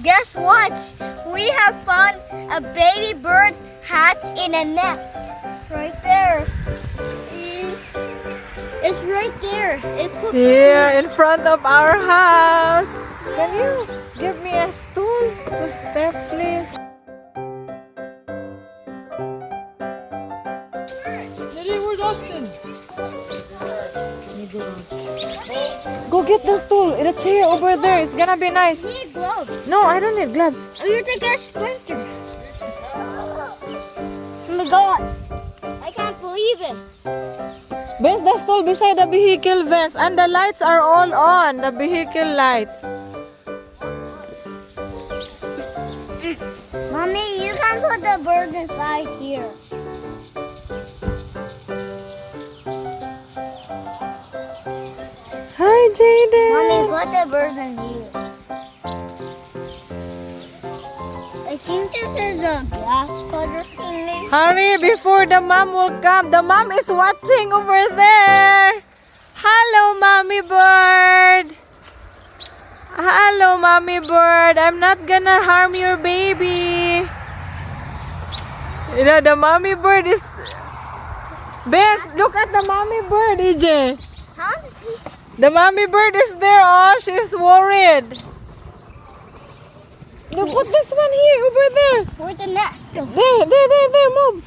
Guess what? We have found a baby bird hatch in a nest. Right there. It's right there. It put Here in front of our house. Can you give me a stool to step, please? Lily, where's Austin? Go get the stool in a chair over there. It's gonna be nice. You need gloves. No, I don't need gloves. Oh, you're taking a splinter. Oh my God. I can't believe it. Ben's the stool beside the vehicle vents, and the lights are all on. The vehicle lights. Mommy, you can put the bird inside here. Hi, Jaden. Mommy, put the bird in here. I think this is a glass cutter thingy. Hurry before the mom will come. The mom is watching over there. Hello, mommy bird. Hello, mommy bird. I'm not gonna harm your baby. You know, the mommy bird is... Beth, look at the mommy bird, EJ. How does he? The mommy bird is there. Oh, she's worried. Look, put this one here, over there. Where's the nest? There, move.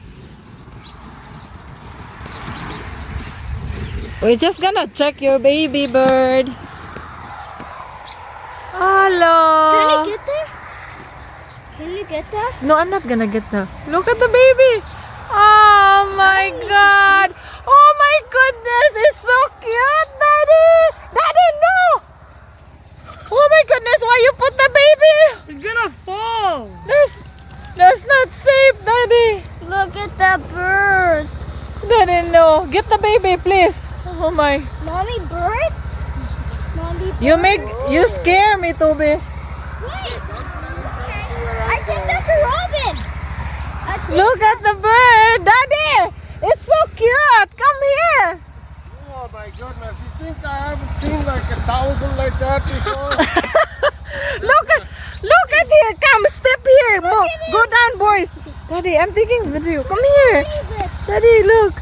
We're just gonna check your baby bird. Hello. Can you get there? Can you get there? No, I'm not gonna get her. Look at the baby. Oh my God. Oh my goodness, it's so cute, Daddy. Daddy, no. Oh my goodness, why you put the baby? It's gonna fall. That's not safe, Daddy. Look at the bird. Daddy, no. Get the baby, please. Oh my. Mommy bird? Mommy bird? You scare me, Toby. Wait. I think that's a robin. I think Look at the bird, Daddy. It's so cute. Come here. Oh my goodness, you think I haven't seen like 1,000 like that before? Look at here. Come, step here. Go down, boys. Daddy, I'm taking video. Come here. Daddy, look.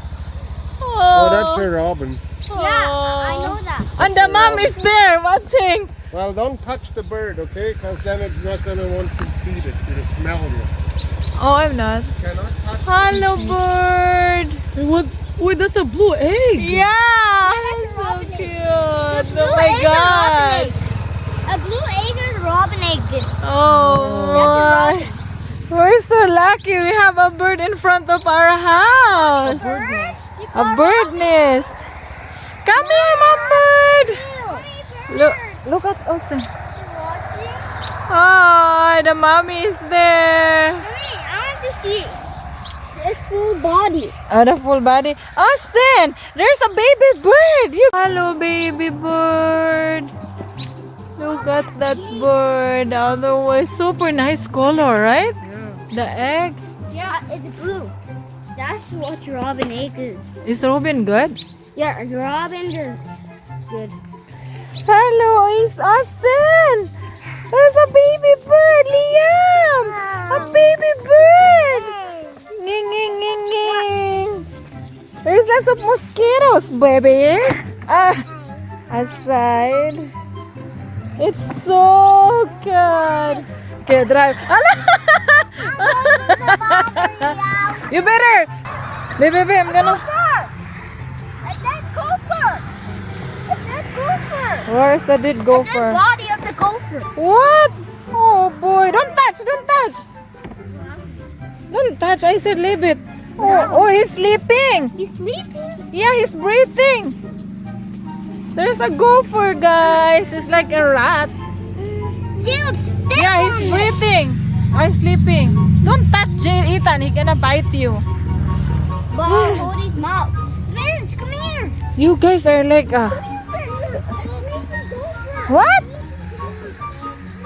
Oh, that's a robin. Yeah, I know that. And the mom is there watching. Well, don't touch the bird, okay? Because then it's not gonna want to feed it. It'll smell you. Oh, I'm not. Cannot touch Hello, bird. What? Wait, that's a blue egg. Yeah. that's So robin egg. cute. Blue Oh my egg or God. robin egg? A blue egg is robin egg. Oh, That's a we're so lucky. We have a bird in front of our house. A bird nest. Come here, mom bird. Look at Austin. Oh, the mommy is there. Mommy, I want to see its full body. Oh, the full body. Austin, there's a baby bird. Hello, baby bird. Look at that bird. Otherwise, super nice color, right? The egg. Yeah, it's blue. That's what robin egg is. Is Robin good? Yeah, robins are good. Hello, it's Austin. There's a baby bird, Liam. A baby bird. Nging, nging, nging, nging. There's lots of mosquitoes, baby. Aside. It's so good. Okay, drive. You better. Baby, I'm gonna. It's that gopher. It's that gopher. Where's the dead The gopher? body of the gopher. What? Oh boy, don't touch, don't touch. Don't touch, I said leave it. Oh, he's sleeping. He's sleeping. Yeah, he's breathing. There's a gopher, guys. It's like a rat. Dude, step Yeah, on he's it. breathing. I'm sleeping. Don't touch Ethan, he's gonna bite you. But I'll hold his mouth. Vince, come here. You guys are like what?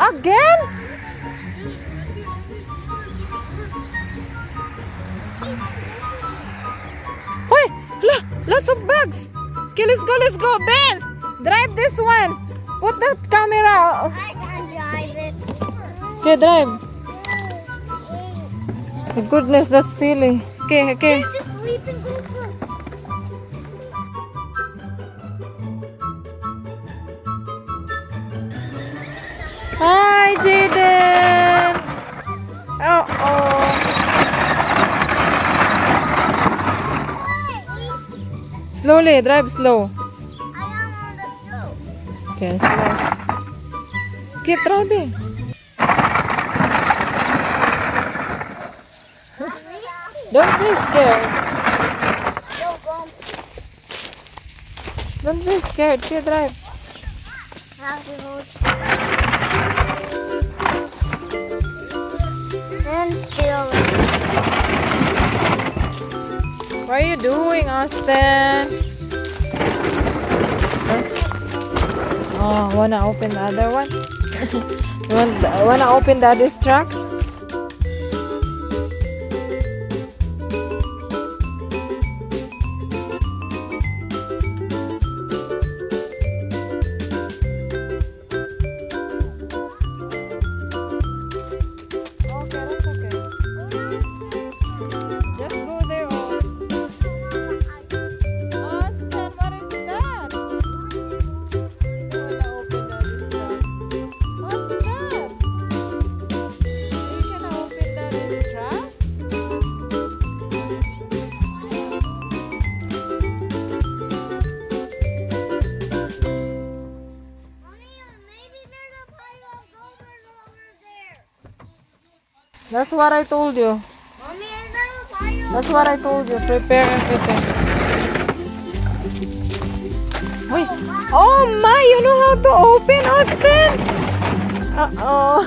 Again? Wait, lots of bugs. Okay, let's go, Benz. Drive this one. Put that camera. I can drive it. Okay, drive. Oh, goodness, that's silly. Okay, okay. Just sleep and go for Hi, Jaden. Uh-oh. Slowly, drive slow. I am on the floor. Okay, slow. Keep driving. Don't be scared. Don't go. Don't be scared. Okay, drive. Have to hold. And still. What are you doing, Austin? Huh? Oh, wanna open the other one? Wanna open daddy's truck? Okay, that's okay. Just go there. Austin, what is that? You wanna open daddy's truck? What's that? You gonna open daddy's truck? Mommy, maybe there's a pile of gophers over there. That's what I told you. Mommy, is there a pile? That's what I told you. Prepare everything. Wait. Oh my, you know how to open, Austin? Uh-oh.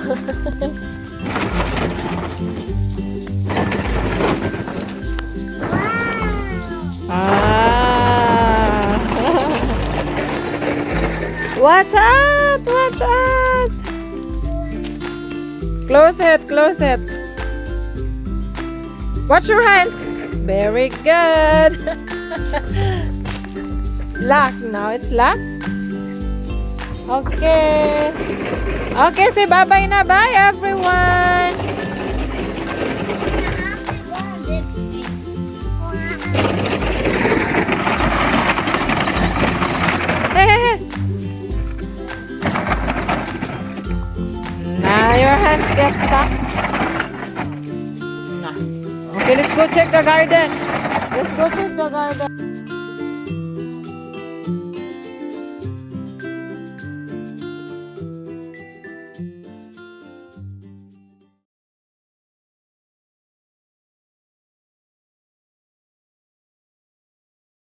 Ah. Watch out! Watch out! Close it, close it. Watch your hands. Very good. Lock. Now it's locked. Okay. Okay, say bye-bye na. Bye, everyone. Hey, hey, hey. Now your hands get stuck. Nah. Okay, let's go check the garden. Let's go check the garden.